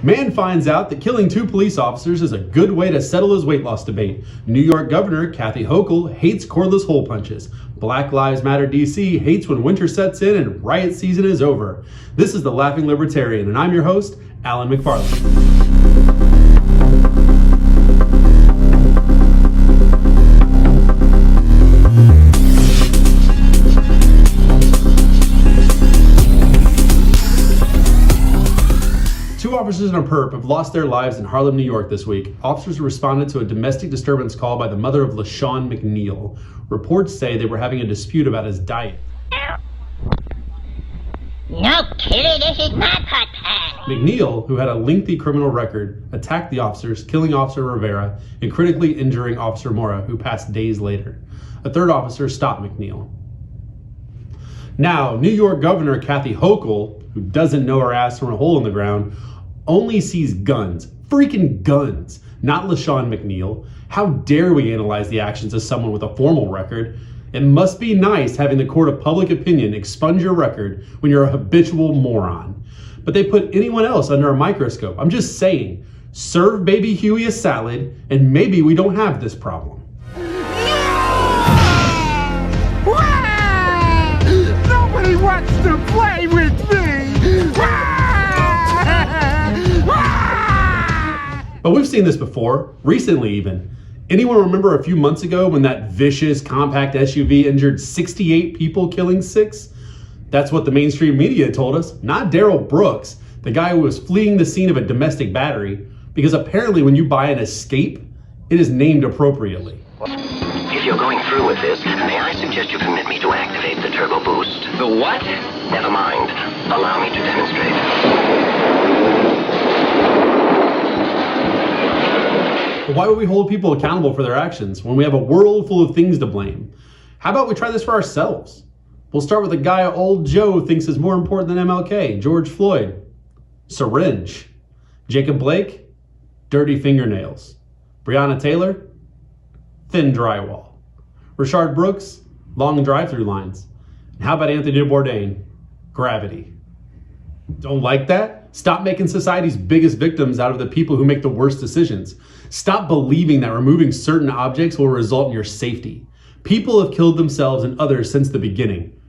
Man finds out that killing 2 police officers is a good way to settle his weight loss debate. New York Governor Kathy Hochul hates cordless hole punches. Black Lives Matter DC hates when winter sets in and riot season is over. This is The Laughing Libertarian, and I'm your host, Alan McFarland. 2 officers and a perp have lost their lives in Harlem, New York this week. Officers responded to a domestic disturbance call by the mother of LaShawn McNeil. Reports say they were having a dispute about his diet. No, Kitty, this is my pot pad. McNeil, who had a lengthy criminal record, attacked the officers, killing Officer Rivera and critically injuring Officer Mora, who passed days later. A 3rd officer stopped McNeil. Now, New York Governor Kathy Hochul, who doesn't know her ass from a hole in the ground, only sees guns. Freaking guns. Not LaShawn McNeil. How dare we analyze the actions of someone with a formal record? It must be nice having the court of public opinion expunge your record when you're a habitual moron. But they put anyone else under a microscope. I'm just saying, serve baby Huey a salad and maybe we don't have this problem. Nobody wants to play with me! But we've seen this before, recently even. Anyone remember a few months ago when that vicious compact SUV injured 68 people, killing 6? That's what the mainstream media told us, not Darrell Brooks, the guy who was fleeing the scene of a domestic battery, because apparently when you buy an Escape, it is named appropriately. If you're going through with this, may I suggest you permit me to activate the turbo boost? The what? Never mind. Allow me to demonstrate. But why would we hold people accountable for their actions when we have a world full of things to blame? How about we try this for ourselves? We'll start with a guy old Joe thinks is more important than MLK, George Floyd. Syringe. Jacob Blake, dirty fingernails. Breonna Taylor, thin drywall. Rashard Brooks, long drive-through lines. And how about Anthony Bourdain? Gravity. Don't like that? Stop making society's biggest victims out of the people who make the worst decisions. Stop believing that removing certain objects will result in your safety. People have killed themselves and others since the beginning.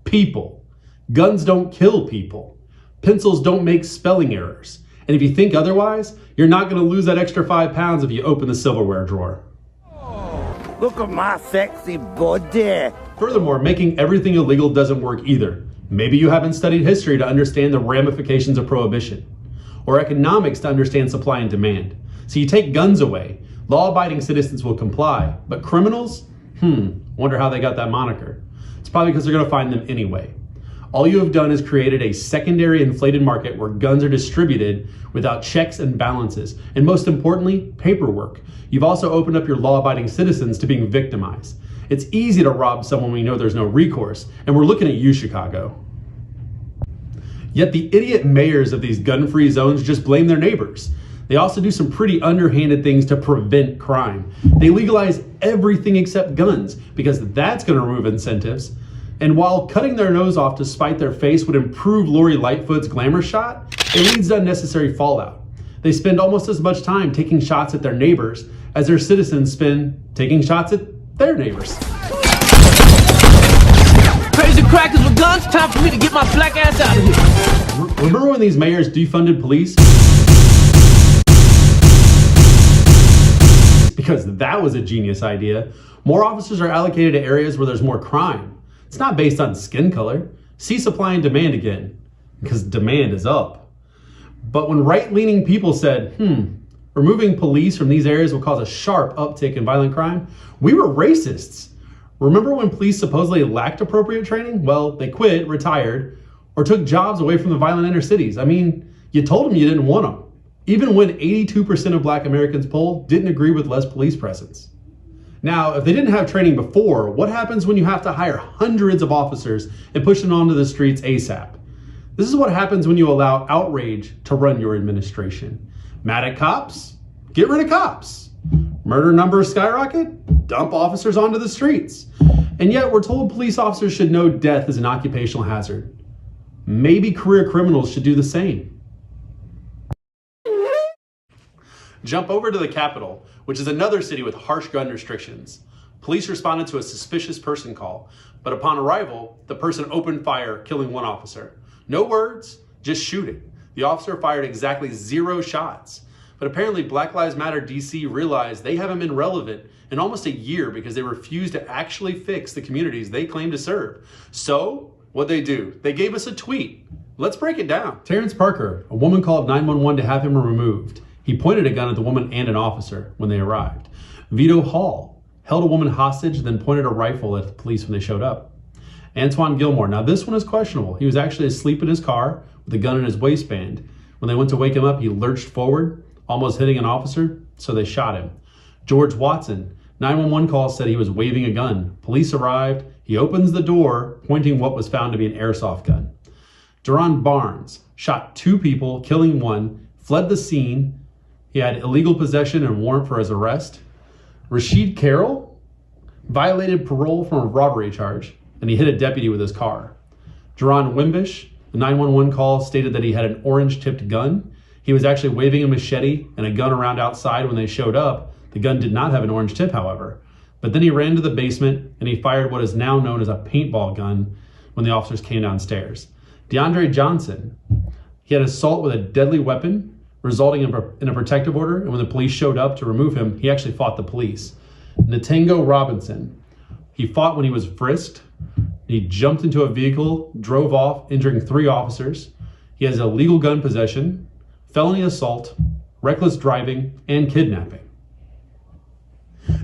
People. Guns don't kill people. Pencils don't make spelling errors. And if you think otherwise, you're not going to lose that extra 5 pounds if you open the silverware drawer. Look at my sexy body. Furthermore, making everything illegal doesn't work either. Maybe you haven't studied history to understand the ramifications of prohibition, or economics to understand supply and demand. So you take guns away, law-abiding citizens will comply, but criminals? Wonder how they got that moniker. It's probably because they're going to find them anyway. All you have done is created a secondary inflated market where guns are distributed without checks and balances, and most importantly, paperwork. You've also opened up your law-abiding citizens to being victimized. It's easy to rob someone when you know there's no recourse, and we're looking at you, Chicago. Yet the idiot mayors of these gun-free zones just blame their neighbors. They also do some pretty underhanded things to prevent crime. They legalize everything except guns, because that's going to remove incentives. And while cutting their nose off to spite their face would improve Lori Lightfoot's glamour shot, it leads to unnecessary fallout. They spend almost as much time taking shots at their neighbors as their citizens spend taking shots at their neighbors. Crazy crackers with guns, time for me to get my black ass out of here. Remember when these mayors defunded police? Because that was a genius idea. More officers are allocated to areas where there's more crime. It's not based on skin color. See supply and demand again, because demand is up. But when right-leaning people said, removing police from these areas will cause a sharp uptick in violent crime, we were racists. Remember when police supposedly lacked appropriate training? Well, they quit, retired, or took jobs away from the violent inner cities. I mean, you told them you didn't want them. Even when 82% of Black Americans polled didn't agree with less police presence. Now, if they didn't have training before, what happens when you have to hire hundreds of officers and push them onto the streets ASAP? This is what happens when you allow outrage to run your administration. Mad at cops? Get rid of cops. Murder numbers skyrocket? Dump officers onto the streets. And yet we're told police officers should know death is an occupational hazard. Maybe career criminals should do the same. Jump over to the Capitol, which is another city with harsh gun restrictions. Police responded to a suspicious person call, but upon arrival, the person opened fire, killing one officer. No words, just shooting. The officer fired exactly 0 shots. But apparently Black Lives Matter DC realized they haven't been relevant in almost a year because they refused to actually fix the communities they claim to serve. So, what'd they do? They gave us a tweet. Let's break it down. Terrence Parker, a woman called 911 to have him removed. He pointed a gun at the woman and an officer when they arrived. Vito Hall held a woman hostage, then pointed a rifle at the police when they showed up. Antoine Gilmore, now this one is questionable. He was actually asleep in his car with a gun in his waistband. When they went to wake him up, he lurched forward, almost hitting an officer, so they shot him. George Watson, 911 call said he was waving a gun. Police arrived. He opens the door, pointing what was found to be an airsoft gun. Duron Barnes shot 2 people, killing 1, fled the scene. He had illegal possession and warrant for his arrest. Rashid Carroll violated parole from a robbery charge, and he hit a deputy with his car. Jerron Wimbish, the 911 call stated that he had an orange-tipped gun. He was actually waving a machete and a gun around outside when they showed up. The gun did not have an orange tip, however. But then he ran to the basement and he fired what is now known as a paintball gun when the officers came downstairs. DeAndre Johnson, he had assault with a deadly weapon, resulting in a protective order, and when the police showed up to remove him, he actually fought the police. Natango Robinson, he fought when he was frisked. He jumped into a vehicle, drove off, injuring 3 officers. He has illegal gun possession, felony assault, reckless driving, and kidnapping.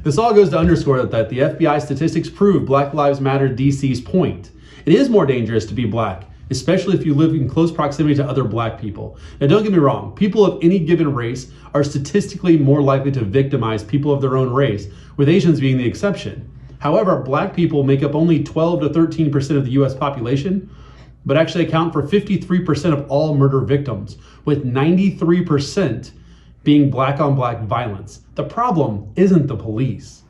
This all goes to underscore that the FBI statistics prove Black Lives Matter DC's point. It is more dangerous to be black, especially if you live in close proximity to other black people. Now don't get me wrong, people of any given race are statistically more likely to victimize people of their own race, with Asians being the exception. However, black people make up only 12 to 13% of the US population, but actually account for 53% of all murder victims, with 93% being black on black violence. The problem isn't the police.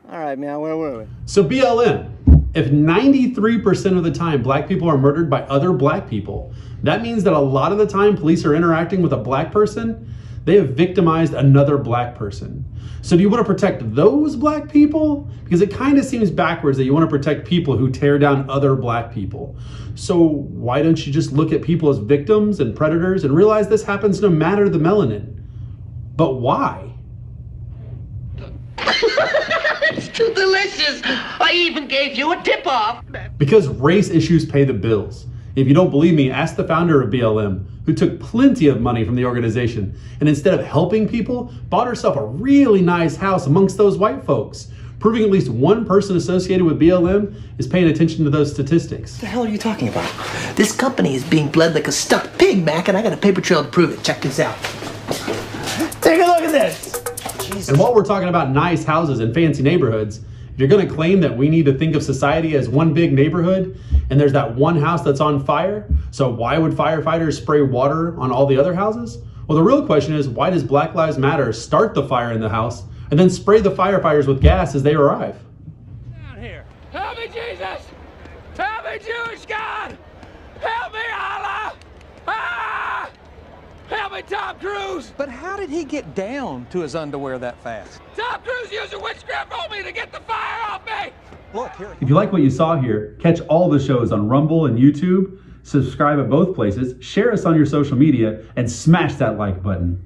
All right, man, where were we? So BLM, if 93% of the time black people are murdered by other black people, that means that a lot of the time police are interacting with a black person, they have victimized another black person. So do you want to protect those black people? Because it kind of seems backwards that you want to protect people who tear down other black people. So why don't you just look at people as victims and predators and realize this happens no matter the melanin? But why? It's too delicious. I even gave you a tip-off. Because race issues pay the bills. If you don't believe me, ask the founder of BLM, who took plenty of money from the organization and instead of helping people, bought herself a really nice house amongst those white folks, proving at least one person associated with BLM is paying attention to those statistics. What the hell are you talking about? This company is being bled like a stuck pig, Mac, and I got a paper trail to prove it. Check this out. Take a look at this. Jesus. And while we're talking about nice houses and fancy neighborhoods, if you're going to claim that we need to think of society as one big neighborhood and there's that one house that's on fire, so why would firefighters spray water on all the other houses? Well, the real question is, why does Black Lives Matter start the fire in the house and then spray the firefighters with gas as they arrive? Down here. Help me, Jesus! Help me, Jewish God! Help me, Allah! Ah! Help me, Tom Cruise! But how did he get down to his underwear that fast? Tom Cruise used a witchcraft on me to get the fire off me! Look, here. If you like what you saw here, catch all the shows on Rumble and YouTube, subscribe at both places, share us on your social media, and smash that like button.